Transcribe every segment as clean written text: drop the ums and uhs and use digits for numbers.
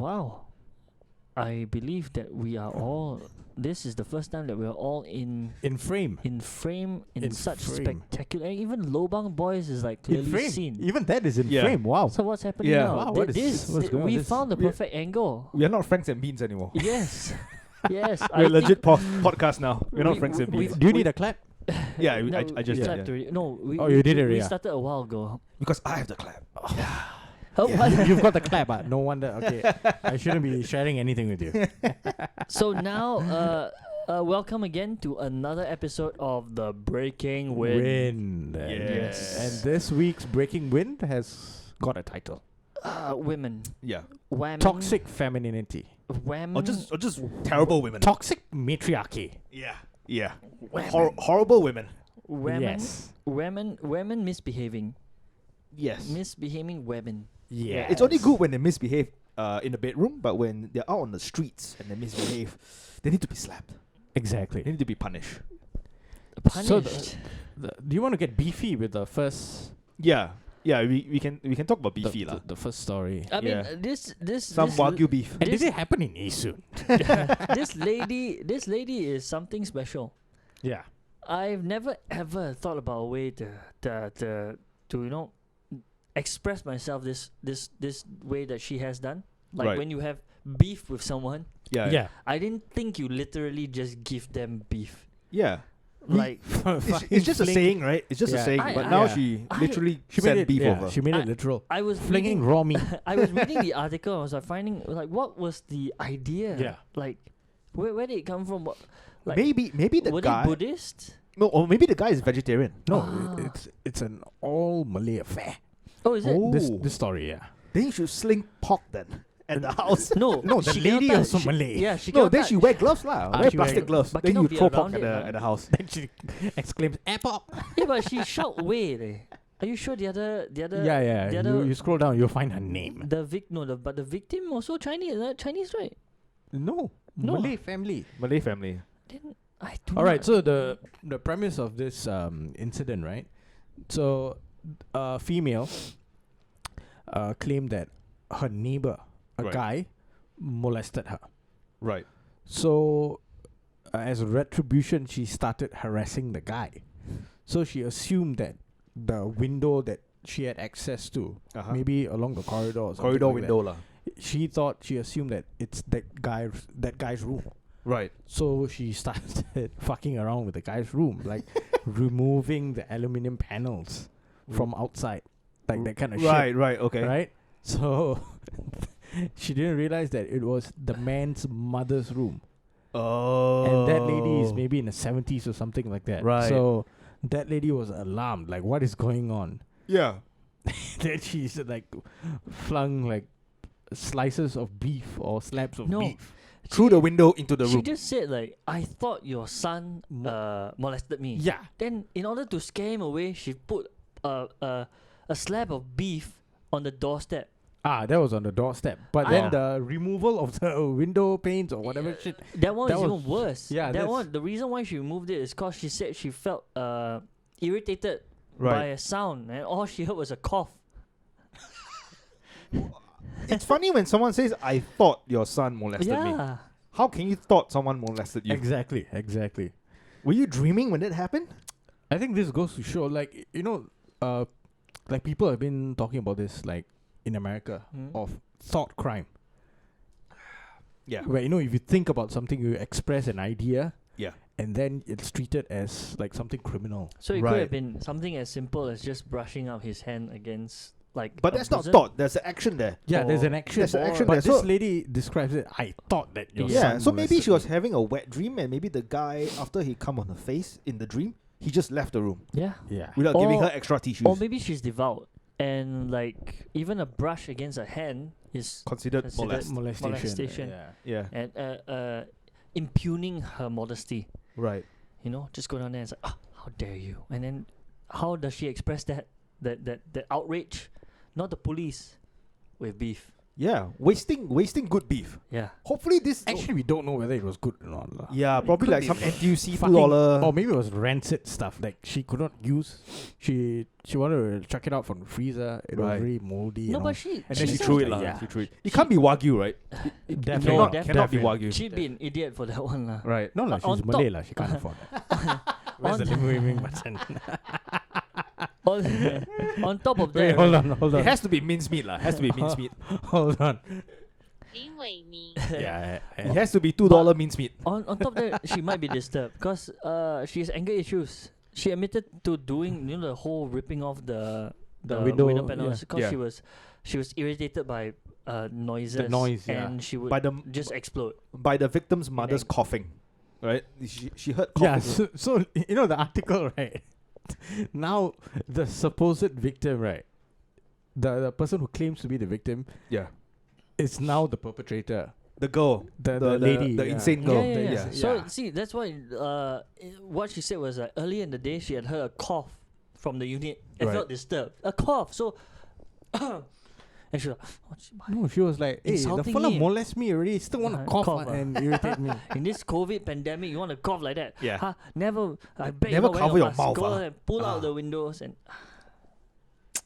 wow, I believe that we are all. This is the first time that we are all in frame. frame in In such frame. spectacular. And even Lobang Boys is like In clearly frame. seen. Even that is in Yeah. frame. Wow. So what's happening Yeah. now? Wow, what is- what's going on? We This- found the we- perfect angle. We are not Franks and Beans anymore. Yes, yes. We're a think legit podcast now. We're not we- Franks and we- Beans. Do you need a clap? Yeah, no, I just we did. clapped already. No, we, Oh, you did it we already, ah? started a while ago. Because I have the clap. Oh, You've got the clap. No wonder. Okay. I shouldn't be sharing anything with you. So now, welcome again to another episode of the Breaking Wind. Yes. And this week's Breaking Wind has got a title. Women. Yeah. Women. Toxic Femininity. Women. Or just terrible women. Toxic Matriarchy. Yeah. Yeah. Women. Horrible women. Women. Yes. Women misbehaving. Yes. Misbehaving women. Yeah. It's only good when they misbehave in the bedroom, but when they're out on the streets and they misbehave, they need to be slapped. They Exactly. need to be punished. Punished. So do you want to get beefy with the first Yeah. Yeah, we can talk about beefy lah. the first story? I mean, Yeah. this Some this Wagyu beef. And this- did it happen in Isun? this lady is something special. Yeah. I've never ever thought about a way to express myself this way that she has done. Like Right. when you have beef with someone, Yeah. Yeah. I didn't think you literally just give them beef. Yeah. Like It's just a saying, right? It's just a Yeah. saying. I- But I- now Yeah. she I- literally She made sent it. beef Yeah, over. she made I- it literal. I was Flinging reading, raw meat. I was reading the article. I was like finding like what was the idea? Yeah. Like where did it come from? What, like maybe the were guy. they Buddhist? No, or maybe the guy is vegetarian. No, Ah. it's an all Malay affair. Oh, is it? Oh. This story, yeah. Then you should sling pork then at the house. No, No, the she cannot lady touch. also She- Malay. Yeah, she No, cannot then touch. she wear gloves lah. Ah, Wear she wear plastic gloves. gloves. But Then cannot you be throw around pork it lah. at the house. Then she exclaims, "Apple!" Yeah, but she shout way. Are you sure the other Yeah. the other You scroll down, you'll find her name. but the victim also Chinese, Chinese, right? No, No. Malay family. Malay family. Then I do. All right, not- so the premise of this incident, right? So, a female claimed that her neighbor, a Right. guy, molested her. Right. So, as a retribution, she started harassing the guy. So she assumed that the window that she had access to, Uh-huh. maybe along the corridor, or something Corridor like window lah. that, she assumed that it's that guy's room. Right. So she started fucking around with the guy's room, like removing the aluminium panels from outside, like that kind of Right. Right. Okay. shit, right? So she didn't realize that it was the man's mother's room, Oh. and that lady is maybe in the 70s or something like that. Right. So that lady was alarmed, like, what is going on? Yeah. Then she's like flung like slices of beef or slabs of No. beef. Through the window into the She room. just said like, I thought your son molested me. Yeah. Then in order to scare him away, she put a slab of beef on the doorstep. Ah, that was on the doorstep. But then the removal of the window panes or whatever shit. That one That is was- even worse. yeah, that that's- one. The reason why she removed it is because she said she felt irritated by Right. a sound, and all she heard was a cough. It's funny when someone says, "I thought your son molested me." Yeah. How can you thought someone molested you? Exactly. Were you dreaming when that happened? I think this goes to show, like, like people have been talking about this, like, in America, of thought crime. Yeah. Where, if you think about something, you express an idea, Yeah. and then it's treated as, like, something criminal. So it could Right. have been something as simple as just brushing up his hand against, like. But a that's not bosom. thought. There's an action there. Yeah, there's Or- an action. There's an action But there. this So- lady describes it, I thought that your Yeah, son So maybe molested she was me." having a wet dream, and maybe the guy, after he come on her face in the dream, he just left the room Yeah. Yeah. without giving Or- her extra tissues. Or maybe she's devout, and like even a brush against her hand is considered considered molest. molestation. Yeah. Yeah. and impugning her modesty. Right. Just go down there and say, how dare you? And then how does she express that outrage? Not the police with beef. Yeah, wasting good beef. Yeah. Hopefully this. Actually, we don't know whether it was good or not. lah. yeah, probably could like be some NTUC Fucking- $2. Or maybe it was rancid stuff. Like she could not use. She wanted to chuck it out from the freezer. It was Right. very moldy. No, and but all. she. And then she said threw it, that- lah. yeah. She threw it. It can't be Wagyu, right? Definitely No, not. Cannot be Definitely. Wagyu. She'd be an idiot for that one, lah. Right. No, like On she's Malay, top- lah. She can't afford that. Where's the on- limit button? On top of that, Wait, hold on, hold It on, has to be mincemeat, lah. Has to be mincemeat. hold on. 林伟明， Yeah, It has to be $2 mincemeat. on top of that, she might be disturbed because she has anger issues. She admitted to doing the whole ripping off the window, window panels because Yeah. she was irritated by noises. noise, yeah. and she would By the just explode. by the victim's mother's ang- coughing, right? She heard coughing. Yeah, so you know the article, right? Now the supposed victim, right? The person who claims to be the victim Yeah. is now the perpetrator. The girl, The the lady, the yeah. insane girl. Yeah, yeah, yeah. Yeah. So Yeah. see, that's why what she said was earlier in the day she had heard a cough from the unit and Right. felt disturbed. A cough. So and she was like, "Oh, why?" No, she was like, "Hey, the Insulting fella me. molest me already. Still want to cough, cough, and irritate me." In this COVID pandemic, you want to cough like that? Yeah. Huh? Never. I bet Never you not cover wearing a your mask. mouth, Go ah. and pull Ah. out the windows and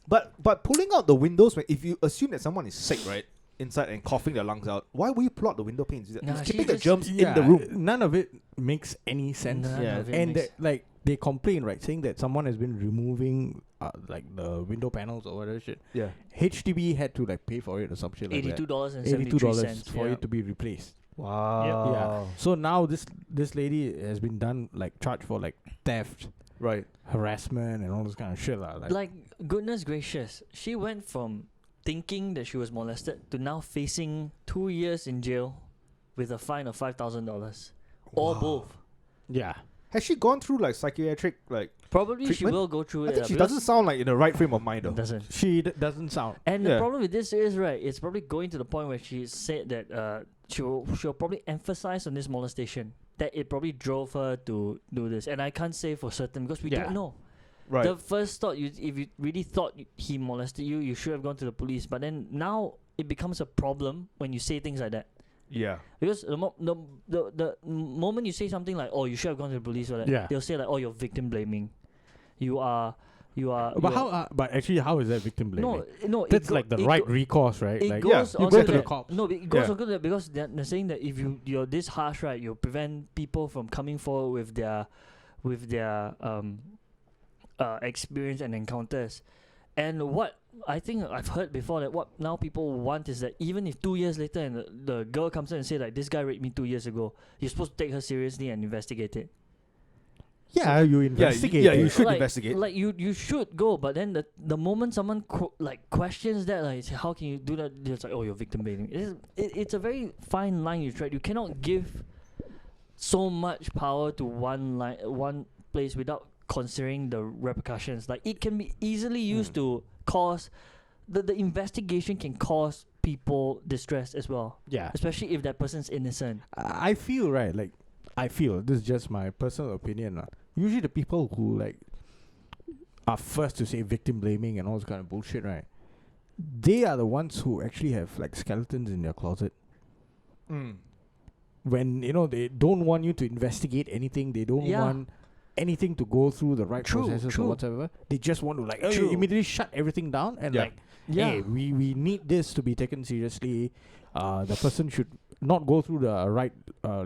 But pulling out the windows, if you assume that someone is sick, right, inside and coughing their lungs out, why would you pull out the window panes? Nah, It's she keeping the just- germs Yeah, in the room. None of it makes any sense. None Yeah. of it And makes- like they complain, right, saying that someone has been removing like the window panels or whatever shit. Yeah. HDB had to like pay for it or some shit like that. $82.73. $82 for it to be replaced. Wow. Yeah. So now this lady has been done like charged for like theft, Right. harassment, and all this kind of shit lah. Like goodness gracious, she went from thinking that she was molested to now facing 2 years in jail with a fine of $5,000 or Wow. both. Yeah. Has she gone through like psychiatric like? Probably she Treatment? will go through I it. think she because doesn't sound like in the right frame of mind though. doesn't. She doesn't sound. And Yeah. the problem with this is right. It's probably going to the point where she said that she'll probably emphasize on this molestation, that it probably drove her to do this. And I can't say for certain because we Yeah. don't know. Right. The first thought, if you really thought he molested you, you should have gone to the police. But then now it becomes a problem when you say things like that. yeah. Because the moment you say something like, "Oh, you should have gone to the police," or that, Yeah. they'll say like, "Oh, you're victim blaming. You are." But how? But actually, how is that victim blaming? No. That's like the right recourse, right? It Like goes Yeah, you on go to to the that. cops. No, it goes Yeah. on to that because they're saying that if you're this harsh, right, you'll prevent people from coming forward with their experience and encounters. And what I think I've heard before, that what now people want is that even if 2 years later and the girl comes in and say like, this guy raped me 2 years ago, you're supposed to take her seriously and investigate it. Yeah, you investigate. yeah, it. you should like, investigate. Like you should go, but then the moment someone questions that, like, say, how can you do that? It's like, oh, you're victim blaming. It's a very fine line you tread. You cannot give so much power to one place without considering the repercussions. Like it can be easily used to cause the investigation can cause people distress as well, Yeah. especially if that person's innocent. I feel right. Like I feel this is just my personal opinion. Lah. Usually the people who like are first to say victim blaming and all this kind of bullshit, right? They are the ones who actually have like skeletons in their closet. When they don't want you to investigate anything, they don't Yeah. want anything to go through the right True, processes true. or whatever. They just want to like True. immediately shut everything down and Yeah. like, hey, we need this to be taken seriously. The person should not go through the right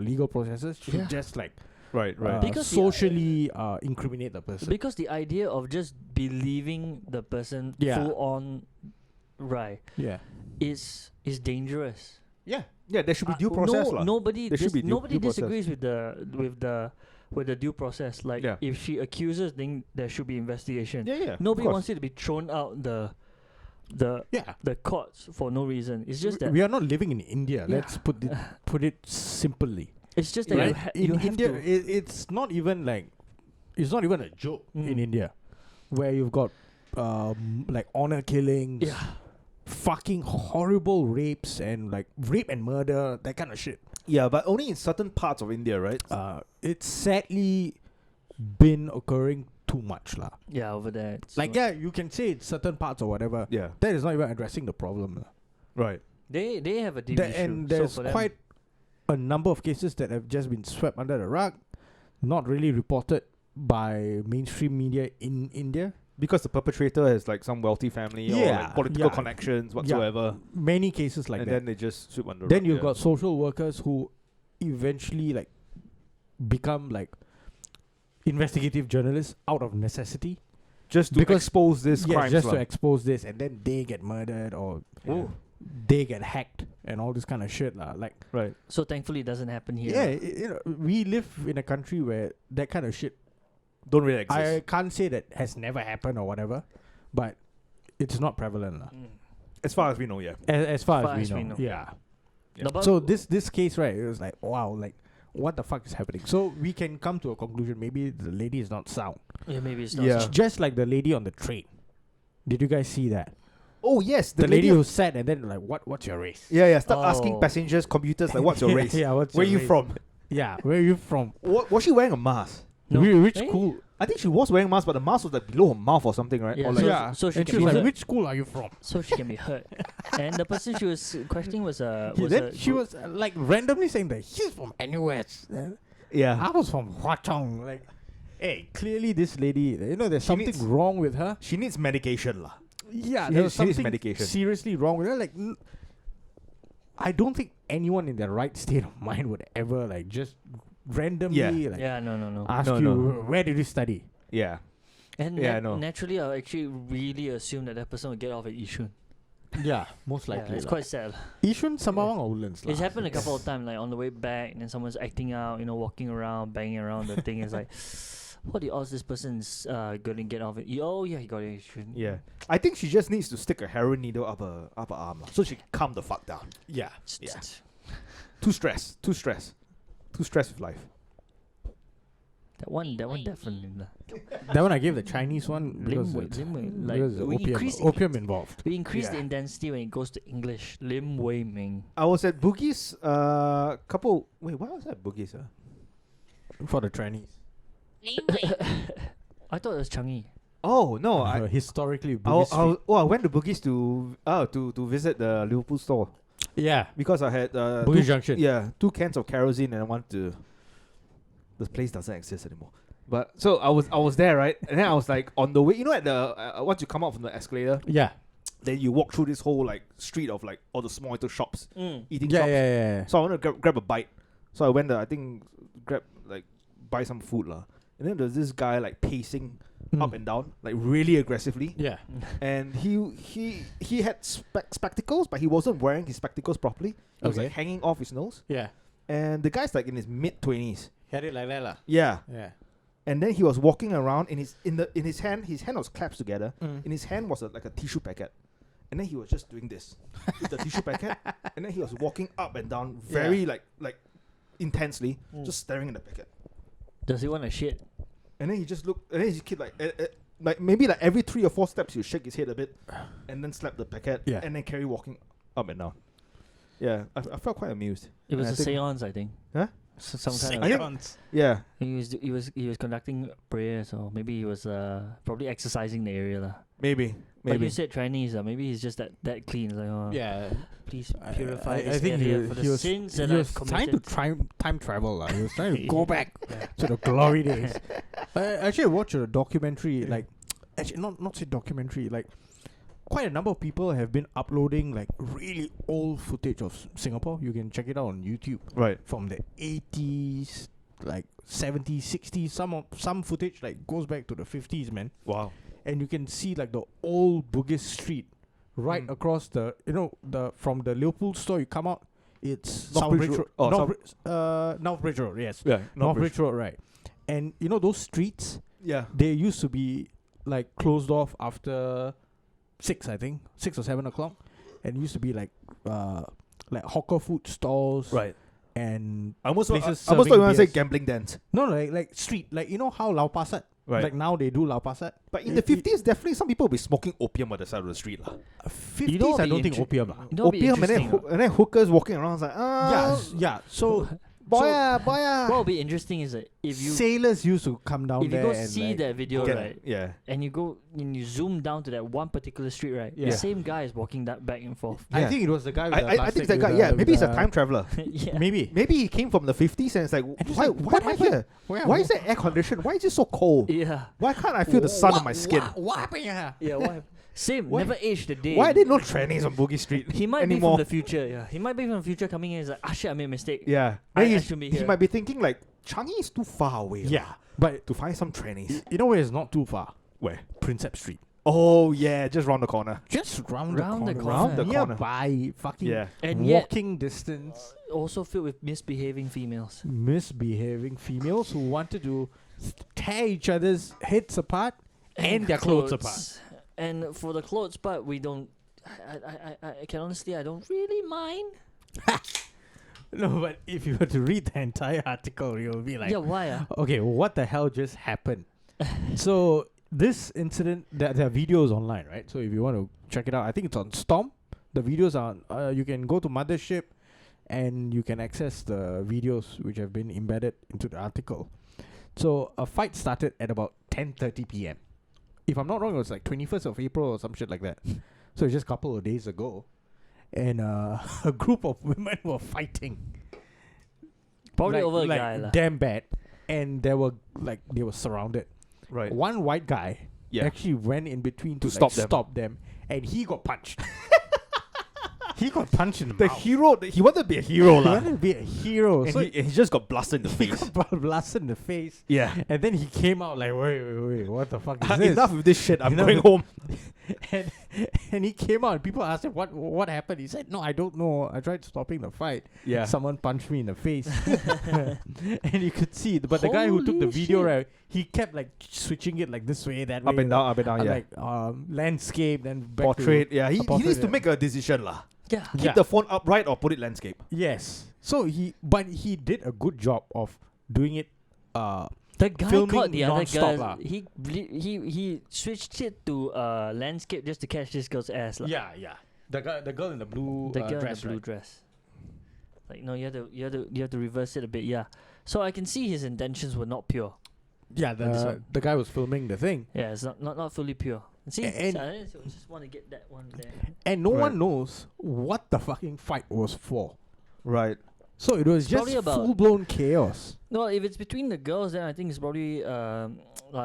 legal processes. Should Yeah. just like Right. Because the- socially incriminate the person. Because the idea of just believing the person Yeah. full on, right, yeah. is dangerous. Yeah. Yeah, there should be due process, lah. Nobody There should be due- nobody due process. disagrees with the due process. Like Yeah. if she accuses, then there should be investigation. Yeah. Nobody of course. wants it to be thrown out the Yeah. courts for no reason. It's just that we are not living in India. Yeah. Let's put it simply. it's just that Right? you In have India, to. it's not even like it's not even a joke in Mm. India, where you've got like honor killings, Yeah. fucking horrible rapes and like rape and murder, that kind of shit. Yeah, but only in certain parts of India, right? It's sadly been occurring too much lah. Yeah, over there. it's Like not- you can say it's certain parts or whatever. Yeah. That is not even addressing the problem lah. Right. They have a deep issue. And so there's for them- quite a number of cases that have just been swept under the rug, not really reported by mainstream media in India. Because the perpetrator has like some wealthy family or Yeah, like political yeah. connections whatsoever. Many cases like and that. then they just sweep under the Then rug, you've yeah. got social workers who eventually like become like investigative journalists out of necessity. just to because- expose this Yes, crime. just to expose this, and then they get murdered or Oh. they get hacked and all this kind of shit lah. Like Right. So thankfully it doesn't happen here. yeah, you know, we live in a country where that kind of shit. Don't really exist. I can't say that has never happened or whatever, but it's not prevalent lah. Mm. as far as we know, yeah. As far as we know, yeah. Yeah. No, but So this case, right, it was like, wow, like what the fuck is happening? So we can come to a conclusion. Maybe the lady is not sound. yeah, maybe it's not. Yeah. so- Just like the lady on the train. Did you guys see that? Oh yes, The lady who sat and then like, what's your race? Yeah, start asking Oh. passengers, computers, like, what's your race? Yeah, what's Where your you race? from? Yeah, where are you from? Was she wearing a mask? No. Which Eh? school? I think she was wearing a mask, but the mask was like below her mouth or something, right? Yeah, Or so- like, yeah. so she and can she be was like, hurt. which school are you from? So she can be hurt. And the person she was questioning was Then she was like randomly saying that he's from NUS. yeah. I was from Hwa Chong. Like, hey, clearly this lady, you know, there's She something needs- wrong with her. She needs medication, lah. Yeah, She there needs- was she needs something medication. seriously wrong with her. Like, I don't think anyone in their right state of mind would ever like just randomly like yeah, no. ask No, you no. where did you study. Yeah. And Yeah, I know. naturally, I actually really assume that person will get off at Yishun. Yeah, most Yeah, likely. it's quite sad. Yishun, Sembawang, or Woodlands. It's happened a couple of times, like on the way back, and then someone's acting out, walking around, banging around the thing. It's like, what the odds this person's gonna get off it? Oh yeah, he got it. Yishun. Yeah. I think she just needs to stick a heroin needle up her arm, lah, so she can calm the fuck down. Yeah. Yeah. Too stressed with life. That one definitely. lah. That one I gave the Chinese one because Lim it's- Wei, because like we increase opium involved. we increase the Yeah. intensity when it goes to English. Lim Wei Ming. I was at Bugis wait, why was I at Bugis? For the Chinese. 林伟 I thought it was Changi. Oh no, Historically, I, Bugis Street. I went to Bugis to visit the Liverpool store Yeah, because I had Bugis Junction. 2 cans of kerosene and I wanted to. This place doesn't exist anymore. But so I was there, right? And then I was like on the way. You know, at the once you come out from the escalator, Yeah. then you walk through this whole like street of like all the small little shops, eating Yeah, shops. yeah. So I want to grab a bite. So I went there. I think buy some food lah. And then there's this guy like pacing up and down like really aggressively. Yeah. And he had spectacles, but he wasn't wearing his spectacles properly. It was like Okay. hanging off his nose. Yeah. And the guy's like in his mid-20s. Had it like that lah. Yeah. Yeah. And then he was walking around in his hand was clasped together. Mm. In his hand was like a tissue packet. And then he was just doing this with the tissue packet. And then he was walking up and down very like intensely, just staring at the packet. Does he want to shit? And then he just looked, and then he kept like maybe like every 3 or 4 steps he'll shake his head a bit and then slap the packet Yeah. and then carry walking up and down. Yeah, I felt quite amused. It was And a I think- seance, I think. Huh? Some kind I of. think- Yeah. He was conducting prayers, or maybe he was probably exercising the area lah. Maybe. But you said Chinese, maybe he's just that clean. It's like, oh, Yeah. please purify I this think area for the was, sins he that was I've trying to committed. time travel lah. He was trying to go back to the glory days. Actually, I watched a documentary. Like, actually, not say documentary. Like, quite a number of people have been uploading like really old footage of Singapore. You can check it out on YouTube Right. from the 80s, like 70s, 60s. Some footage like goes back to the 50s, man. Wow. And you can see like the old Bugis Street right Mm. across the from the Liverpool store you come out, it's North South Bridge Bridge Road. Oh, North Bridge Road, yes. Yeah. North Bridge Road, right. And you know those streets, Yeah. they used to be like closed off after 6, I think. 6 or 7 o'clock. And it used to be like hawker food stalls. Right. And I almost places thought you serving want to say beers. gambling dens. no, like street, like you know how Lau Pa Sat, Right. like now they do Lau Pa Sat. But in the 50s, definitely some people will be smoking opium at the side of the street lah. 50s, know, I be don't think inter- opium lah. You know, it'd be Opium and then interesting, and then hookers walking around. It's like Yeah, so boya, boya. What will be interesting is that if you sailors used to come down if you there go and see like, that video, Get- right, Yeah. and you go and you zoom down to that one particular street, right, Yeah. the same guy is walking that back and forth. I Yeah. think it was the guy with the I think plastic it's that guy. with Yeah, the- maybe with he's a the- time traveler. Yeah. Maybe. Maybe he came from the 50s and it's like, And he's why, like, why what am I happened? here? Where- Why is there air conditioned? Why is it so cold? Yeah. Why can't I feel the sun on my skin? What happened here? Yeah. Why? Same. Why- Never aged a day. Why are there no trannies on Boogie Street He might anymore? be from the future. Yeah. He might be from the future coming in. He's like, ah shit, I made a mistake. Yeah. I Then should be he here. might be thinking like, Changi is too far away. Yeah, but To find some trannies. you know where it's not too far? Where? Prinsep Street. Oh yeah, just round the corner. Just round, Round the the corner. corner. Round the corner. Nearby, fucking Yeah. And yet, walking distance. also filled with misbehaving females. Misbehaving females who wanted to tear each other's heads apart and their clothes apart. And for the clothes part, we don't. I can honestly, I don't really mind. No, but if you were to read the entire article, you'll be like, yeah, why? okay, what the hell just happened? So this incident, there are videos online, right? So if you want to check it out, I think it's on Storm. The videos are on, you can go to Mothership and you can access the videos which have been embedded into the article. So a fight started at about 10:30 p.m. If I'm not wrong, it was like 21st of April or some shit like that. So it's just a couple of days ago. And a group of women were fighting. Probably Like- over a like guy lah. damn bad. And they were surrounded. Right. One white guy Yeah. actually went in between to stop stop them. them, and he got punched. He got punched in the The mouth. hero, he wanted to be a hero, He lah. wanted to be a hero, And so he just got blasted in the he face. got blasted in the face, Yeah. and then he came out like, wait, what the fuck is this? Enough with this shit. I'm Enough going with- home. and, and he came out, and people asked him what happened. He said, no, I don't know. I tried stopping the fight. Yeah. Someone punched me in the face, and you could see. But the guy who took the Holy video, shit. right, he kept like switching it like this way, that way, Up and down, up and down. Yeah. like landscape, then back Portrait. Yeah. He portrait, needs to yeah. make a decision, lah. Yeah. Keep Yeah. the phone upright or put it landscape. Yes. So he did a good job of doing it. The guy Filming caught the other non-stop guy. lah. He switched it to landscape just to catch this girl's ass. Lah. Yeah. The girl in the blue The girl dress, in the blue right? dress. Like no, you have to reverse it a bit. Yeah. So I can see his intentions were not pure. Yeah, this one. the guy was filming the thing, Yeah, it's not fully pure. See, And- I just want to get that one there. and no Right. one knows what the fucking fight was for. Right. So it was It's just probably about- full blown chaos. No, if it's between the girls, then I think it's probably a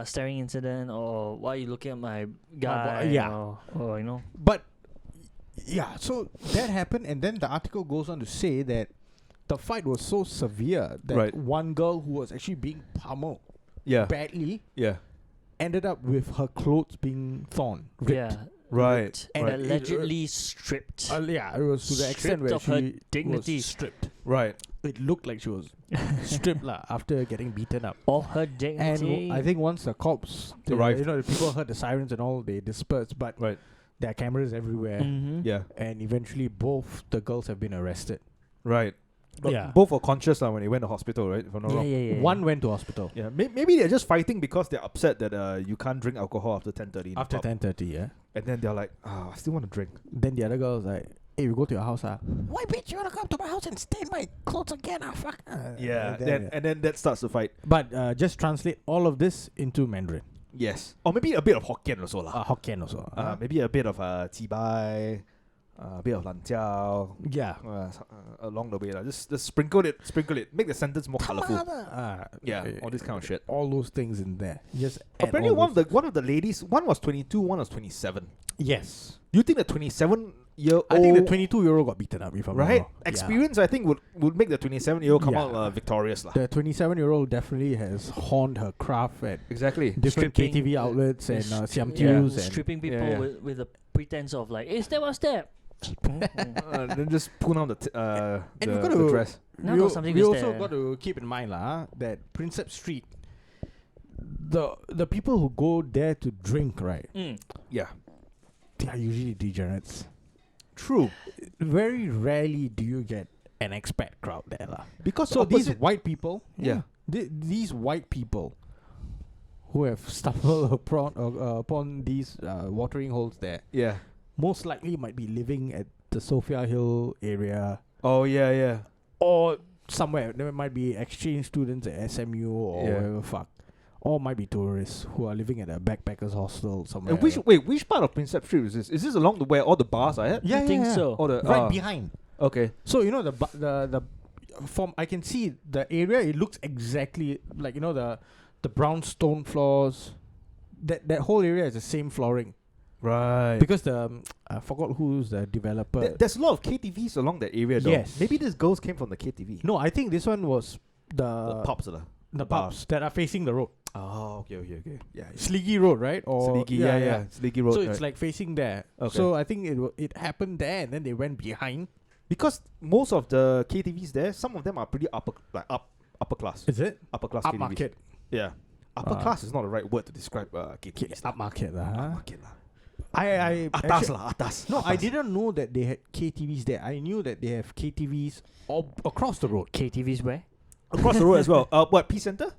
staring incident or why are you looking at my guy? yeah. Or you know. But yeah, so that happened, and then the article goes on to say that the fight was so severe that Right. one girl who was actually being pummeled Yeah. badly Yeah. ended up with her clothes being torn, ripped. Yeah. Right. ripped And Right. allegedly stripped. Yeah, it was to the extent Stripped where of her she dignity. was stripped. Right. It looked like she was stripped lah after getting beaten up. Of her And dignity. I think once the cops Arrived. the people heard the sirens and all, they dispersed. But Right. there are cameras everywhere, Mhm. Yeah. and eventually both the girls have been arrested. Right. But Yeah. both were conscious when they went to hospital, right? If I'm not Yeah, wrong. yeah. One went to hospital Yeah. Maybe they're just fighting because they're upset that you can't drink alcohol after 10:30. after 10:30. Yeah. And then they're like, I still want to drink. Then the other girl was like, "Hey, we go to your house, Why, bitch? You wanna come to my house and stain my clothes again? Fuck." Yeah. And then that starts the fight. But just translate all of this into Mandarin. Yes. Or maybe a bit of Hokkien also lah. Hokkien also. Maybe a bit of Jibai, a bit of Lan Jiao. Yeah. Along the way lah. Just sprinkle it. Make the sentence more colorful. Yeah, all this kind of shit. All those things in there. Just add Apparently, all one those- of the ladies, one was 22, one was 27. Yes. Do you think the 27-year-old? I think the 22-year-old got beaten up. If I'm not right wrong. Yeah. experience, I think would make the 27-year-old come Yeah. out victorious lah. The 27-year-old definitely has honed her craft at Exactly. different Stripping, KTV outlets and Yes, Siam yeah, Tues and stripping people yeah. with the pretense of like, hey, step on step. Then just pull down the And the, you the gotta- dress. Now we got al- something we to also stare. got to keep in mind that Prinsep Street, the people who go there to drink, right, Yeah. they are usually degenerates. True. Very rarely do you get an expat crowd there, lah. Because So these white people, Yeah. these white people who have stumbled upon these watering holes there, Yeah. most likely might be living at the Sophia Hill area, Oh yeah. or somewhere. There might be exchange students at SMU or Yeah. whatever fuck. Or might be tourists who are living at a backpackers hostel somewhere. And which part of Prinsep Street is this? Is this along the where all the bars are at? Yeah, I think yeah. so. Or the Right behind. Okay. So you know the from I can see the area. It looks exactly like the brown stone floors. That whole area is the same flooring Right. because I forgot who's the developer. There's a lot of KTVs along that area though. Yes. Maybe these girls came from the KTV. No, I think this one was The pubs lah. the bars. pubs that are facing the road. Oh, okay. Yeah. Yeah. Sleagy Road, right? Or Sleagy, yeah. Sleagy Road. So right. it's like facing there. Okay. So I think it happened there, and then they went behind. because most of the KTVs there, some of them are pretty upper class. Is it Upper class KTVs. upmarket? Yeah. Upper Ah. class is not the right word to describe KTVs. Upmarket lah. Huh? Upmarket lah. I Atas actually- lah, atas. No, I atas. didn't know that they had KTVs there. I knew that they have KTVs across the road. KTV's where? Across the road as well. What, P Center?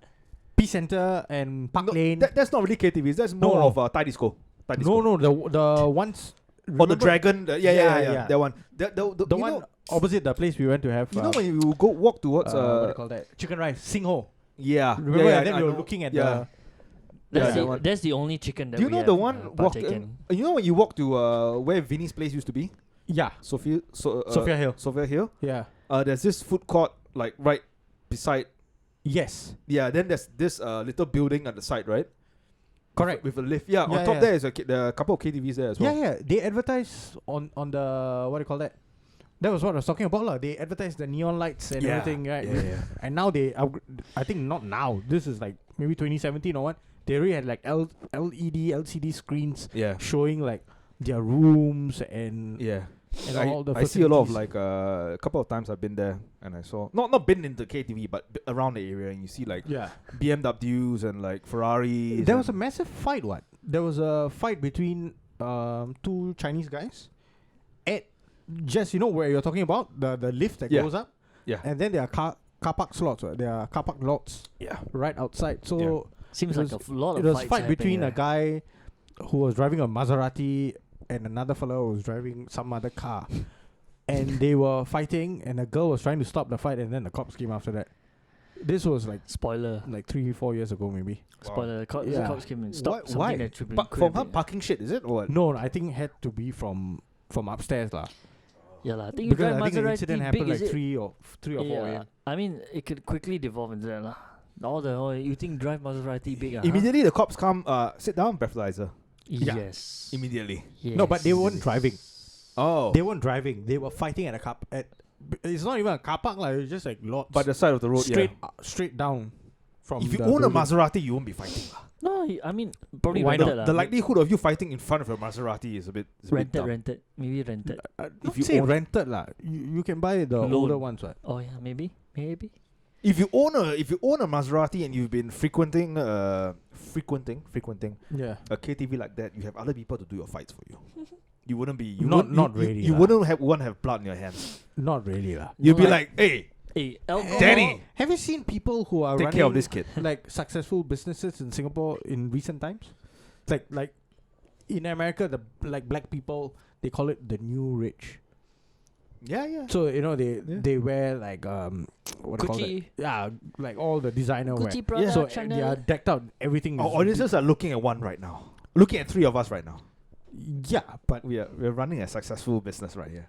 P Center and Park No, Lane. that's not really KTVs. That's more No. of a Thai disco. No, the ones. Or the remember Dragon. Yeah. That one. The The you one know, opposite the place we went to have. you know when you go walk towards what do you call that? Chicken rice, Singho. yeah. Remember? yeah, and then I we were know. looking at Yeah. That's, that the, one. that's the only chicken that Do you we know have, the one walk? partaken. You know when you walk to where Vinny's place used to be, Yeah, Sophia Sophia Hill. Hill. Yeah. There's this food court like right beside. Yes. Yeah. Then there's this little building at the side, right? Correct. With a lift. Yeah. Yeah, On top yeah. there is a couple of KTVs there as well. Yeah. They advertise on the what do you call that? That was what I was talking about, lah. They advertise the neon lights and everything, right? Yeah. And now I think not now. This is like maybe 2017 or what. They already had like LED, LCD screens Yeah. showing like their rooms and Yeah. all the I see a lot of facilities. like a couple of times I've been there and I saw not been in the KTV but around the area and you see like yeah. BMWs and like Ferraris. There was a and- massive fight. There was a fight between two Chinese guys at just where you're talking about the lift that Yeah. goes up, yeah and then there are car park slots. There are car park lots yeah right outside. So Seems It like was- a lot it of was fights fight between a happening guy who was driving a Maserati and another fellow was driving some other car, and they were fighting, and a girl was trying to stop the fight, and then the cops came after that. This was like Spoiler. 3-4 years ago, maybe. Spoiler. The Yeah. cops came and stopped Why? something that should be. But could from have her been- parking shit is it or what? No, I think it had to be from upstairs, lah. Yeah, lah. I think you Because drive I think the Maserati incident big, happened is like it? 3 or 4 Yeah, a.m. I mean, it could quickly devolve into that, lah. You think drive Maserati big? Immediately the cops come. Sit down, breathalyzer. Yeah. Yes. Immediately. No, but they weren't driving. Oh. They weren't driving. They were fighting at a car. It's not even a car park, like it's just like lots. by the side of the road. straight down from. If you the own a building. Maserati, you won't be fighting. No, I mean probably Why rented not? lah. The likelihood of you fighting in front of a Maserati is a bit. rented, maybe rented. If you you say own- rented lah, you can buy the Loan. older ones, right? Oh yeah, maybe. If you own a Maserati and you've been frequenting a Yeah. KTV like that, you have other people to do your fights for you. You wouldn't be. You Not- wouldn't- not you- really You lah. wouldn't want to have blood in your hands. Not really lah. You'd be No, like, hey, Hey, alcohol. Danny, Have you seen people who are take running care of this kid. like successful businesses in Singapore in recent times? Like in America, the like black people, they call it the new rich. Yeah. So Yeah. they wear like what do you call it? Gucci, Yeah, like all the designer wear. Gucci, Prada, So Chanel. they are decked out. Everything. Our is audiences are looking at one right now. Looking at three of us right now. Yeah, but We're running a successful business right here.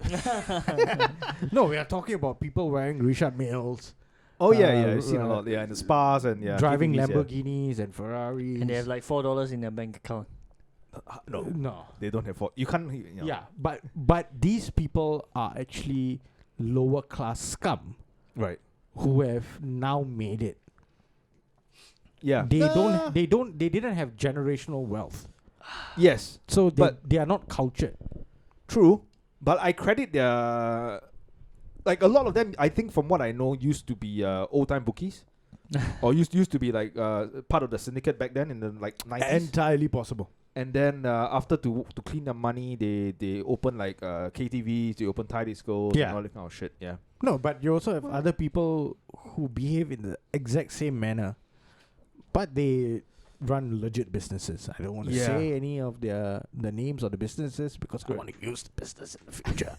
no, we are talking about people wearing Richard Milles, Oh yeah. I've seen a uh, lot. Yeah, in the spas and driving KTVs, yeah. Lamborghinis and Ferraris. and they have like $4 in their bank account. No, they don't have. You can't. Yeah, but these people are actually lower class scum Right. who have now made it. Yeah. They didn't have generational wealth, Yes. so But- they are not cultured. True, but I credit their like a lot of them. I think from what I know, used to be old time bookies, or used to be like part of the syndicate back then in the like 90s. Entirely possible. And then after to clean their money, they open like KTVs, they open Thai discos, Yeah. and all that kind of shit. Yeah. No, but you also have other people who behave in the exact same manner, but they run legit businesses. I don't want to Yeah. say any of the names of the businesses because I Good. want to use the business in the future.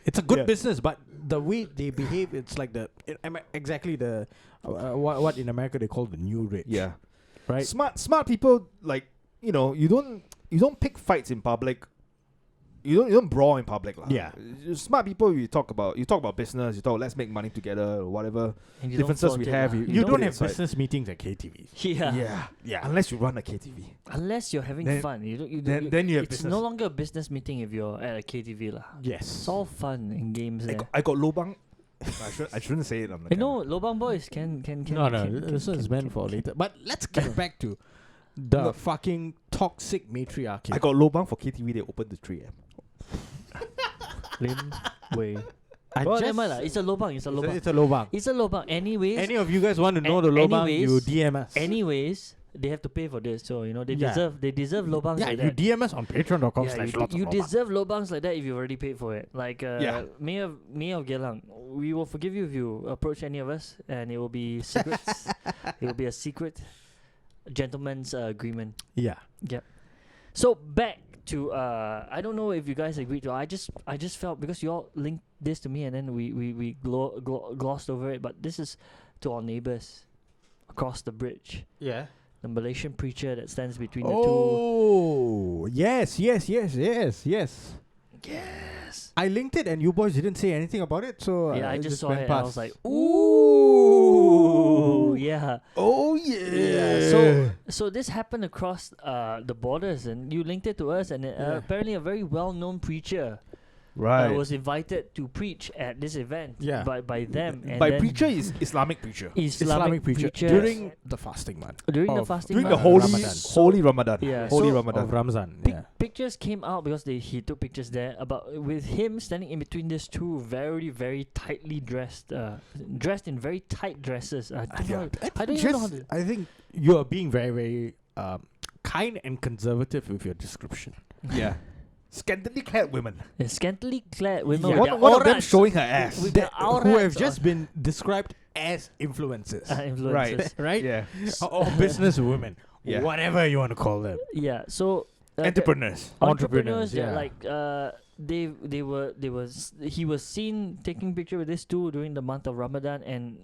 It's a good Yeah. business, but the way they behave, it's like exactly the what in America they call the new rich. Yeah. Right. Smart people, like, you don't pick fights in public. You don't brawl in public, lah. Yeah. Smart people, you talk about business. You talk, let's make money together, or whatever And you don't differences flaunt we it, have. lah. You don't put it have aside. business meetings at KTV. Yeah. Yeah. Unless you run a KTV, Unless you're having Then- fun. You don't, then you have it's business. no longer a business meeting if you're at a KTV. Lah. Yes. It's all fun and games there. I got lobang. I shouldn't say it on the You know, Lobang Boys can No, can- this can- is can- meant can- for can- later. But let's get back to the Look. fucking toxic matriarchy. I got lobang for KTV. They opened to 3 a.m. Lim Wei. I Well, just- never mind lah. It's a lobang. It's a lobang. It's a lobang. It's a lobang. Anyways, Any of you guys want to know the lobang, you anyways- DM us. anyways, they have to pay for this. So they Yeah. deserve lobangs Yeah, like you that. DM us on patreon.com Yeah, slash you, lots of you lobang. deserve lobangs like that if you've already paid for it. Like Yeah. Mayor of Geylang, we will forgive you if you approach any of us, and it will be secrets. It will be a secret gentleman's agreement. Yeah. So back to I don't know if you guys agreed to. I just felt because you all linked this to me, and then we glossed over it. But this is to our neighbors across the bridge. Yeah. The Malaysian preacher that stands between the two. Oh, yes. Yes. I linked it and you boys didn't say anything about it, so Yeah, I just saw went it and I past. was like, ooh, yeah. Oh yeah. Yeah. So this happened across the borders, and you linked it to us, and Yeah. apparently a very well-known preacher right. was invited to preach at this event Yeah. by them. And By then preacher is Islamic preacher. Islamic preacher during the fasting month. during the of- fasting During the month. holy Ramadan. Yeah, Holy so- Ramadan. Of Ramzan. Pic- Yeah. Pictures came out because he took pictures there about with him standing in between these two very very tightly dressed dressed in very tight dresses. I don't know. I don't even know how to. I think you are being very, very kind and conservative with your description. Yeah. Scantily clad women. Scantily clad women Yeah. with their One of them aurats, showing her ass. with their Who have aurats just been described as influencers. influencers. Right? Yeah. Or business women. Yeah. Whatever you want to call them. Yeah, so Entrepreneurs. entrepreneurs that yeah. like he was seen taking picture with these two during the month of Ramadan, and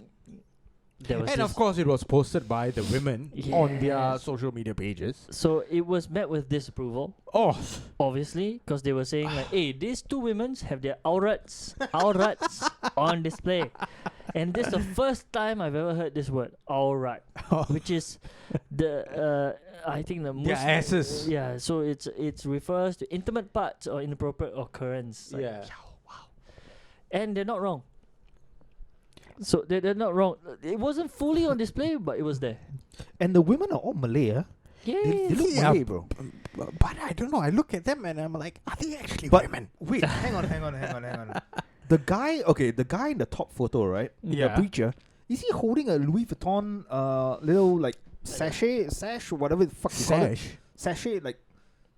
there was And this, of course, it was posted by the women on their Yes. social media pages. so it was met with disapproval, Oh, obviously, because they were saying like, hey, these two women have their aurats on display. And this is the first time I've ever heard this word, aurat, which is the I think the Their Muslim, asses. Yeah, so it refers to intimate parts or inappropriate occurrence. Like, Yeah. wow. And they're not wrong. So they're not wrong. It wasn't fully on display, but it was there. And the women are all Malay, huh? Yeah. They look Yeah. Malay, bro. but I don't know. I look at them and I'm like, are they actually But- women? Wait, hang on. The guy in the top photo, right? Yeah. The preacher, is he holding a Louis Vuitton little like sash or whatever the fuck you call it? Sash. Sachet, like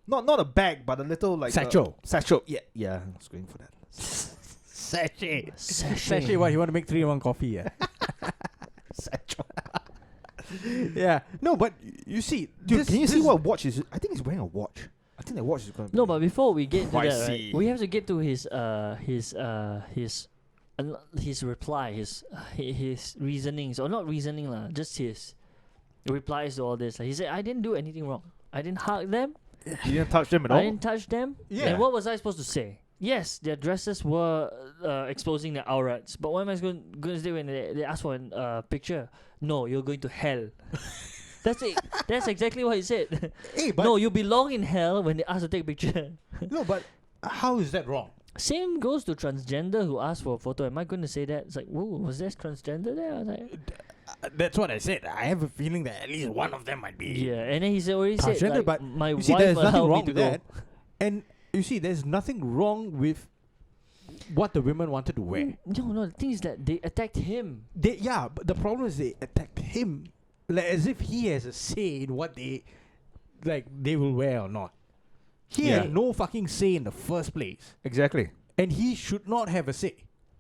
not a bag, but a little like Satchel. satchel. Yeah, I was going for that. Sachet. Sachet. Sachet, what? You want to make 3-in-1 coffee, yeah? Satchel. Yeah. No, but you see, Dude, this, can you see this- what watch is? I think he's wearing a watch. I think the watch is going to No, but before we get to that, right, Pricey. we have to get to his reply, his reasonings, or not reasoning lah, just his replies to all this. Like, he said, "I didn't do anything wrong. I didn't hug them. You didn't touch them at I all. didn't touch them. Yeah. And what was I supposed to say? Yes, their dresses were exposing their aurats. But what am I going to say when they ask for a picture? No, you're going to hell." That's it. That's exactly what he said. Hey, but No, you belong in hell when they ask to take a picture. no, but how is that wrong? Same goes to transgender who asked for a photo. Am I going to say that? It's like, whoa, was there transgender there? I was like, That's what I said. I have a feeling that at least one of them might be yeah. And then he said, already said, transgender. like, But my you see, wife there's nothing allowed wrong me to with go. that. And you see, there's nothing wrong with what the women wanted to wear. No, the thing is that they attacked him. But the problem is they attacked him like as if he has a say in what they will wear or not. He Yeah. had no fucking say in the first place, Exactly. and he should not have a say.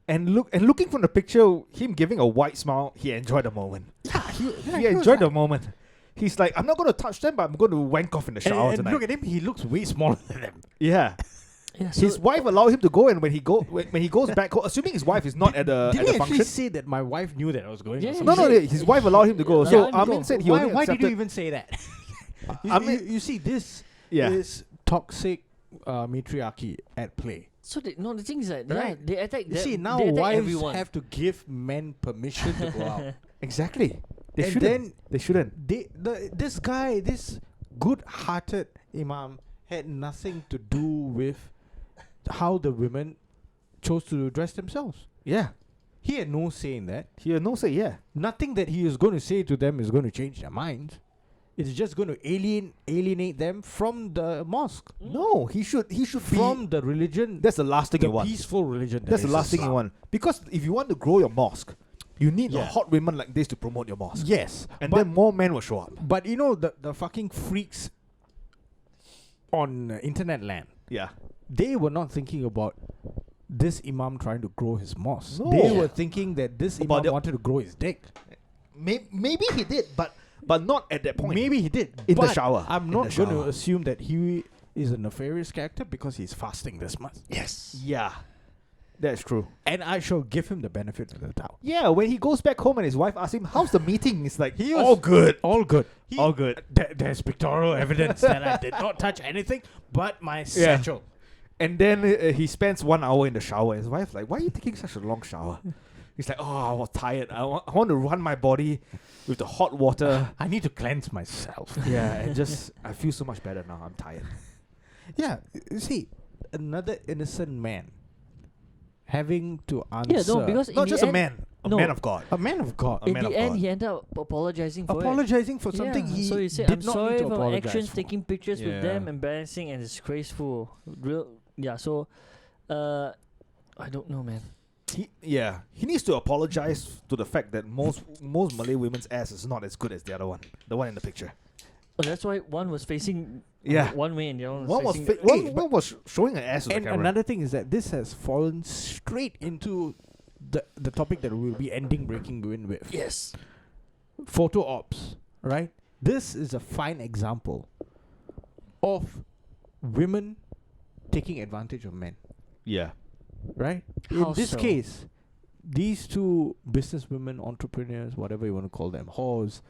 And looking from the picture, him giving a white smile, he enjoyed the moment. Yeah, He was enjoyed the like- moment. He's like, I'm not going to touch them, but I'm going to wank off in the shower and tonight. look at him; he looks way smaller than them. Yeah. Yeah, His wife allowed him to go, and when he goes back home, assuming his wife is not at the Did at he the actually function. say that my wife knew that I was going? Yeah, or he something? No, said- his wife allowed him to go. Yeah, So let him Amin go. said he why, only why did you accepted. even say that? I mean- you see, this Yeah. is toxic matriarchy at play. So the thing is that Right. they attack. You see, now they attack wives everyone. have to give men permission to go out. Exactly. They And shouldn't. then They shouldn't. This guy, this good-hearted imam, had nothing to do with how the women chose to dress themselves. Yeah. He had no say in that. He had no say. Yeah. Nothing that he is going to say to them is going to change their minds. It's just going to alienate them from the mosque, No, he should be. from the religion, That's the last thing the you want. peaceful religion. That's the last thing you want. Because if you want to grow your mosque, you need Yeah. hot women like this to promote your mosque. Yes, And but, then more men will show up. but you know the fucking freaks on internet land. Yeah. They were not thinking about this imam trying to grow his mosque. No. They Yeah. were thinking that this About imam the- wanted to grow his dick. Maybe he did, but not at that point. Maybe he did In the but shower. I'm In not the going to shower. assume that he is a nefarious character because he's fasting this month. Yes. Yeah. That's true. And I shall give him the benefit of the doubt. Yeah, when he goes back home and his wife asks him, "How's the meeting?" It's like, He was- all good. All good. All good. There's pictorial evidence that I did not touch anything but my satchel. And then he spends 1 hour in the shower. His wife's like, "Why are you taking such a long shower?" He's like, "Oh, I was tired. I want to run my body with the hot water." I need to cleanse myself. Yeah, and just I feel so much better now. I'm tired. Yeah, you see, another innocent man having to answer. Yeah, no, because in Not the just end, a man, a no. man of God. a man of God in man the of end, God. he ended up apologizing for it. apologizing for something Yeah, he so he said, did "I'm not sorry need to for my apologize actions, for. taking pictures with them, embarrassing and disgraceful." So, I don't know, man. He needs to apologize to the fact that most Malay women's ass is not as good as the other one, the one in the picture. Oh, that's why one was facing Yeah. one way and the other one One was was facing. one was showing an ass to the And camera. another thing is that this has fallen straight into the topic that we'll be ending Breaking Wind with. Yes. Photo ops, right? This is a fine example of women taking advantage of men, Yeah. right? How In this so? case, these two businesswomen, entrepreneurs, whatever you want to call them, whores,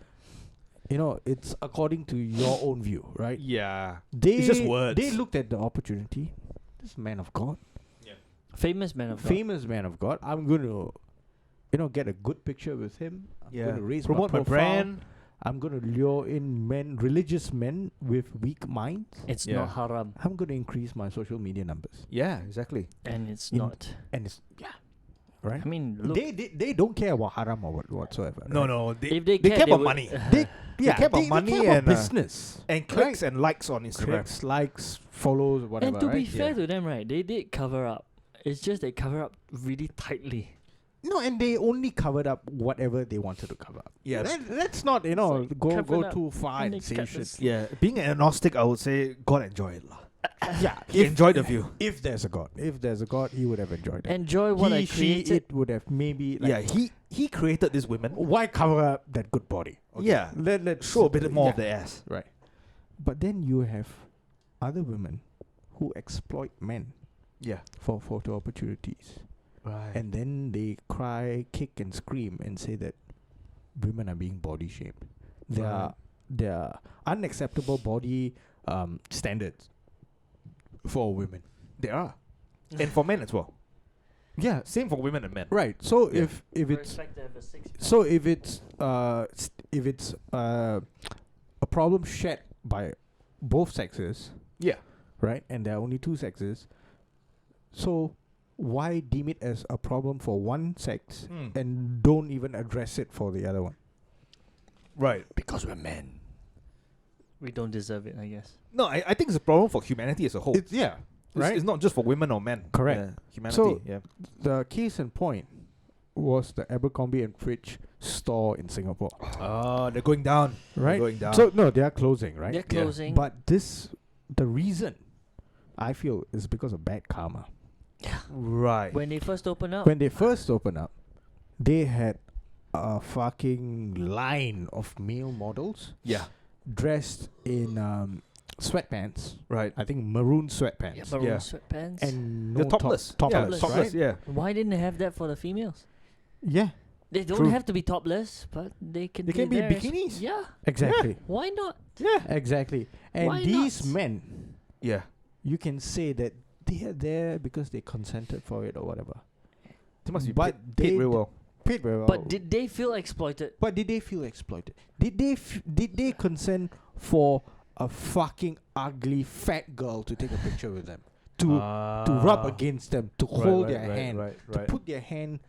it's according to your own view, right? Yeah. They, It's just words. They looked at the opportunity. This man of God, Famous man of God. famous man of God. I'm going to, get a good picture with him. I'm going to raise Promote my my profile. brand. I'm going to lure in religious men with weak minds. It's Yeah. not haram, I'm going to increase my social media numbers. Yeah, exactly. and it's In- not. And it's, right? I mean, look, They don't care about haram or whatsoever. No, right? no. They, if they they care, care they about would- money. They, care about money care about and, business. and clicks and likes on Instagram. Clicks, likes, follows, whatever, and to be right? fair to them, right, they did cover up. It's just they cover up really tightly. No, and they only covered up whatever they wanted to cover up. Yeah. Let's not, like go covered up too far and and they say cut shit. this- Yeah, being an agnostic, I would say God enjoy it. Yeah, He enjoyed the view. If there's a God, he would have enjoyed it. Enjoy what I he, she, created. it would have maybe like, Yeah, he created these women. why cover up that good body? Yeah, let's show a bit more of yeah, the ass. right. But then you have other women who exploit men Yeah, for photo opportunities, right. and then they cry, kick, and scream and say that women are being body shamed. There are unacceptable body standards for women. They are, and for men as well. Yeah, Same for women and men. right. So Yeah. if it's so if it's a problem shared by both sexes, Yeah, right, and there are only two sexes, so why deem it as a problem for one sex and don't even address it for the other one? right. Because we're men. We don't deserve it, I guess. No, I think it's a problem for humanity as a whole. It's It's- right. It's not just for women or men. Correct. Yeah, humanity. So- yeah. The case in point was the Abercrombie and Fitch store in Singapore, Oh, they're going down. right? They're going down. So no, they are closing, right? They're Yeah. closing. But the reason I feel is because of bad karma. right. when they first open up, When they first opened up, they had a fucking line of male models Yeah. dressed in sweatpants. Right. I think maroon sweatpants. Yeah, maroon Yeah. sweatpants. And no They're topless. topless, Yeah, right? topless. Yeah. Why didn't they have that for the females? Yeah, They don't True. have to be topless, but they can. They can be in there as- bikinis. Yeah. exactly. Why not? Yeah. Exactly. And Why these not? men, Yeah. you can say that they are there because they consented for it or whatever. They must be But paid they very well. Paid very well. But did they feel exploited? But did they feel exploited? Did they consent for a fucking ugly fat girl to take a picture with them? To rub against them, to hold their hand, to put their hand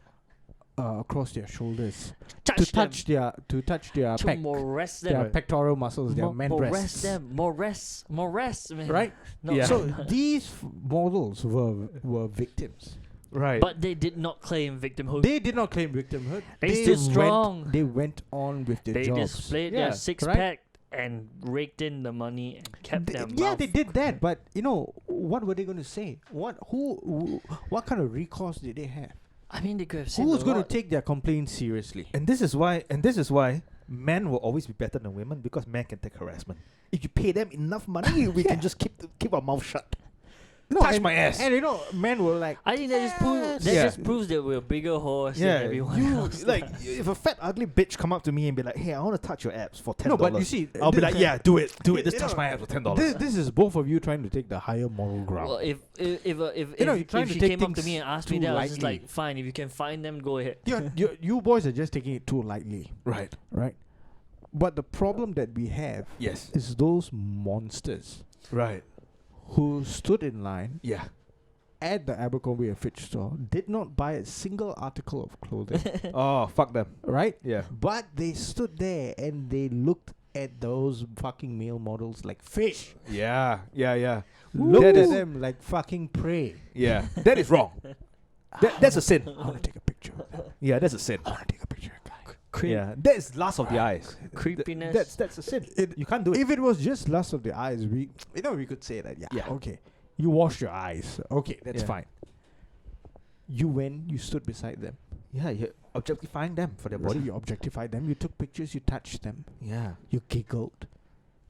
across their shoulders, to touch their to pec, molest their them. pectoral muscles, their man molest breasts. them. Molest, man. Right? No, Yeah. So these models were victims. Right. But they did not claim victimhood. They did not claim victimhood. They stood strong. They went on with their They jobs. displayed Yeah, their six right? pack and raked in the money and kept their Yeah, mouth. they did that, but you know what were they going to say? What kind of recourse did they have? I mean, they could have said Who's a going to lot. take their complaints seriously? And this is why men will always be better than women, because men can take harassment. If you pay them enough money, we can just keep our mouth shut. No, Touch and, my ass. And you know, men were like, I think that just proves Yeah. proves that we're a bigger horse Yeah, than everyone you else. like if a fat ugly bitch come up to me and be like, "Hey, I want to touch your abs for $10." no, but you see, I'll be like, "Yeah, do it. You Just touch know, my abs for $10." this is both of you trying to take the higher moral ground. Well, if You know, you're trying if to she take came up to things me and asked me too that, I was just lightly. like, fine. If you can find them, go ahead. you boys are just taking it too lightly, Right. right? But the problem that we have Yes. is those monsters Right. who stood in line Yeah. at the Abercrombie and Fitch store, did not buy a single article of clothing, Oh, fuck them. right? Yeah. But they stood there and they looked at those fucking male models like fish. Yeah. Yeah. Looked That at is- them like fucking prey. Yeah. That is wrong. That's a sin. I want to take a picture of them. Yeah, that's a sin. I want to take a picture of guy. Yeah, that is lust of the eyes. Creepiness. That's a sin. It- You can't do it. If it was just lust of the eyes, we could say that. Yeah. Okay. You washed your eyes. Okay, that's Yeah. fine. You stood beside them. Yeah, you're objectifying them for their body. You objectified them. You took pictures. You touched them. Yeah. You giggled.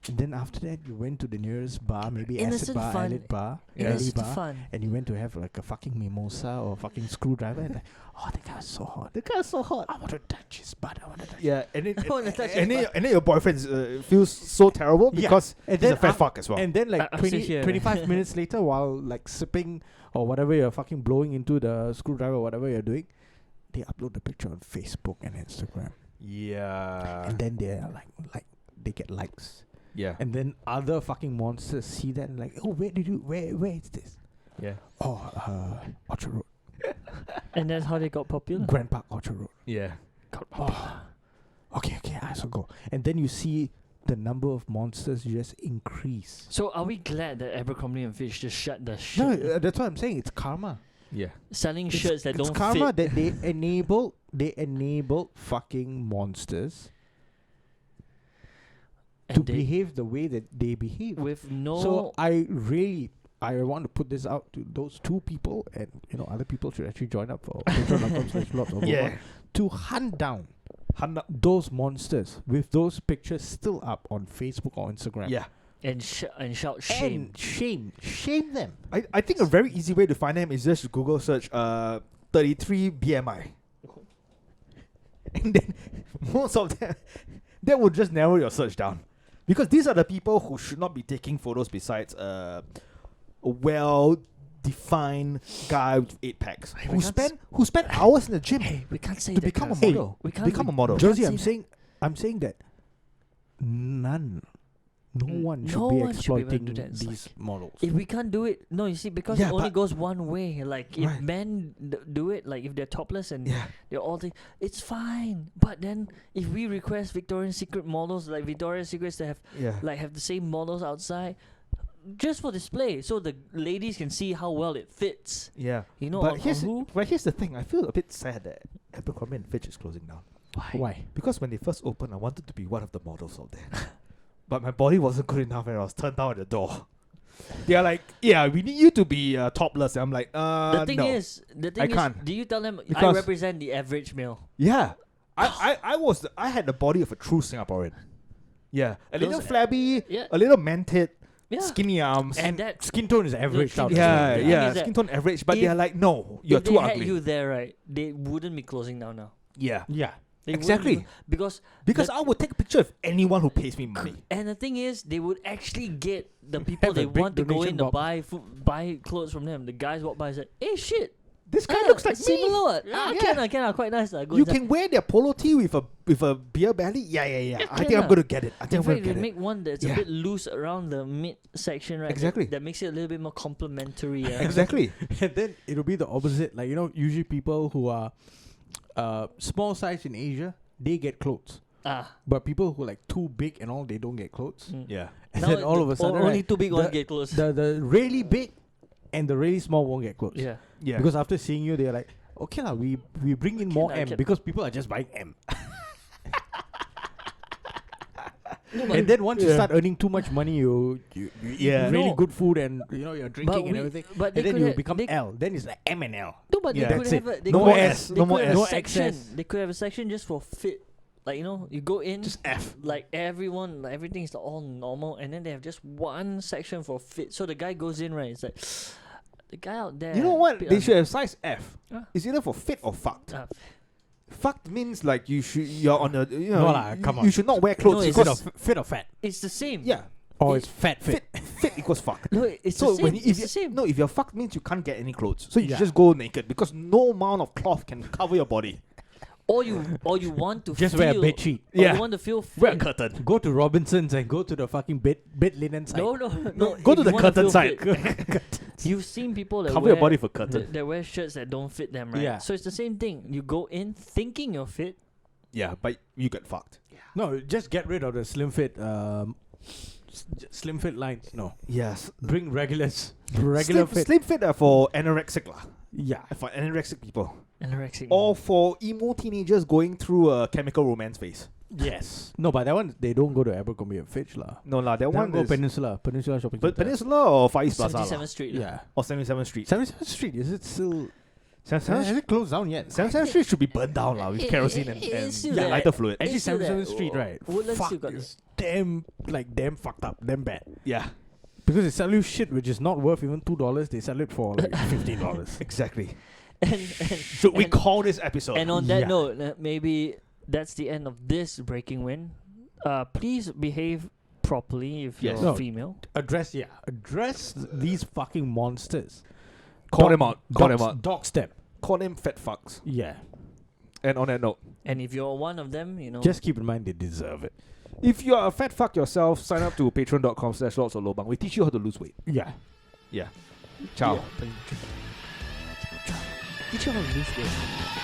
And then after that, you went to the nearest bar, maybe acid Innocent bar, fun. eyelid bar, Yeah. alley Innocent bar, fun. and you went to have like a fucking mimosa or a fucking screwdriver. And like, oh, the guy's so hot. The guy's so hot. I want to touch his butt. I want to touch. Yeah, and then I wanna touch and his then, and then your boyfriend feels so terrible Yeah. because And he's a then fat af- fuck as well. And then like I'm still 20, here. 25 minutes later, while like sipping or whatever you're fucking blowing into the screwdriver, whatever you're doing, they upload the picture on Facebook and Instagram, Yeah. and then they're like they get likes, Yeah. and then other fucking monsters see that and like, oh, where is this? Yeah. Oh, Orchard Road, And that's how they got popular. Grand Park, Orchard Road. Yeah. Oh, okay, I shall go. And then you see the number of monsters just increase. So are we glad that Abercrombie and Fitch just shut the No, shit? that's what I'm saying. It's karma. Yeah. Selling It's- shirts that it's don't karma fit. that they enable fucking monsters to And they, behave the way that they behave. with no. So I want to put this out to those two people, and other people should actually join up for patreon.com/lots Yeah. to hunt down Hand up. those monsters with those pictures still up on Facebook or Instagram. Yeah. and shout shame. And shame them. I think a very easy way to find them is just to Google search 33 BMI. And then most of them, that will just narrow your search down. Because these are the people who should not be taking photos besides a well-defined guy with 8 packs Hey, we who spend hours in the gym Hey, we can't say to that become a kind of model. We can't Become a model. Joe- Josie, can't say I'm saying that no one should no be one should be able to exploiting do that. It's these models. If we can't do it, no, you see, because Yeah, it only but- goes one way. Like if Right. men do it, like if they're topless and Yeah. they're all it's fine. But then if we request Victoria's Secret models, like Victoria's Secrets, to have Yeah. have the same models outside, just for display, so the ladies can see how well it fits. Yeah. You know, But on here's who? the thing. I feel a bit sad that Abercrombie and Fitch is closing down. Why? Because when they first opened, I wanted to be one of the models out there. But my body wasn't good enough and I was turned down at the door. They are like, yeah, we need you to be topless. And I'm like, The thing no. is, I can't. do you tell them I Because- represent the average male? Yeah. I had the body of a true Singaporean. Yeah. A little Those- flabby, Yeah. a little manted, Yeah. skinny arms. And that Skin tone is averaged out. thing yeah, the thing yeah, is that skin tone average, but if- they're like, no, you're if too they had ugly. you there, right, they wouldn't be closing down now. Yeah, Yeah. They wouldn't Exactly. be- because because I would take a picture of anyone who pays me money. and the thing is, they would actually get the people Have a they big want to go donation in to box. buy clothes from them. The guys walk by and say, "Hey, shit, This guy looks like me. similar. What? Yeah, yeah. Can quite nice. Go You inside." can wear their polo tee with a beer belly. Yeah. I think can I'm ah. gonna get it. I In think I'm fact, gonna they get it. make one that's Yeah. a bit loose around the mid section, right? Exactly. That makes it a little bit more complimentary. Yeah. Exactly. And then it'll be the opposite. Like, usually people who are small size in Asia, they get clothes. Ah. But people who are like too big and all, they don't get clothes. Mm. Yeah. And Now then all of a sudden, only right, too big ones the- get close. the really big and the really small won't get clothes. Yeah. Yeah. Because after seeing you, they're like, okay lah, we bring in more lah, M can- because people are just buying M. No, And then once you Yeah. start earning too much money, you Yeah. eat really No. good food and you're drinking and everything. But they And then could you have- become they- L. Then it's like M and L. No, but Yeah. they could That's have it. a, they No could more have- S, they no more could have S. a No section. excess. They could have a section just for fit. Like, you go in, Just F. like everyone, like everything is all normal, and then they have just one section for fit. So the guy goes in, right? It's like the guy out there. You know what? bit They un- should have size F. Huh? It's either for fit or fucked. Ah, Fucked means like you're on a No lah, come on. You should not wear clothes it's Fit because or, fit or fat? it's the same. yeah, Or it's fat fit? fit equals fucked. No, it's So the same. when It's if the you, same. no, if you're fucked means you can't get any clothes, so you Yeah. should just go naked because no amount of cloth can cover your body. Or you want to Just feel, wear a bed sheet. or Yeah. you want to feel Wear a fit. curtain. Go to Robinsons and go to the fucking bed linen side. No, Go if to you the wanna curtain feel side. fit. You've seen people that Cover wear your body for curtain. that wear shirts that don't fit them, right? Yeah. So it's the same thing. You go in thinking you're fit. Yeah, but you get fucked. No, just get rid of the slim fit slim fit lines. No. Yes, Bring regular slim, fit. slim fit are for anorexic lah. Yeah. For anorexic people, Anorexic. or for emo teenagers going through a chemical romance phase. Yes. No, but that one, they don't go to Abercrombie and Fitch lah. No lah, that That one one go is Peninsula Shopping but Centre. Peninsula or Far East Plaza lah. 77th Street. Yeah. Or 77th Street. 77th Street, is it still... 77th Has it closed down yet? 77th Street should be burned down lah with kerosene and it's still yeah, there. lighter fluid. Actually, It's still there. 77th Street, right? Woodlands Fuck, still got it's damn fucked up, damn bad. Yeah, Because they sell you shit which is not worth even $2, they sell it for like $15. exactly. and Should we and- call this episode? And on that Yeah. note, maybe that's the end of this breaking wind. Please behave properly if Yes. you're No. female. Address these fucking monsters. Call them out. Call them out. Dog step. Call them fat fucks. Yeah. And on that note, And if you're one of them, Just keep in mind they deserve it. if you are a fat fuck yourself, sign up to patreon.com/lots of we teach you how to lose weight. Yeah. Yeah. Ciao. Teach you how to lose weight.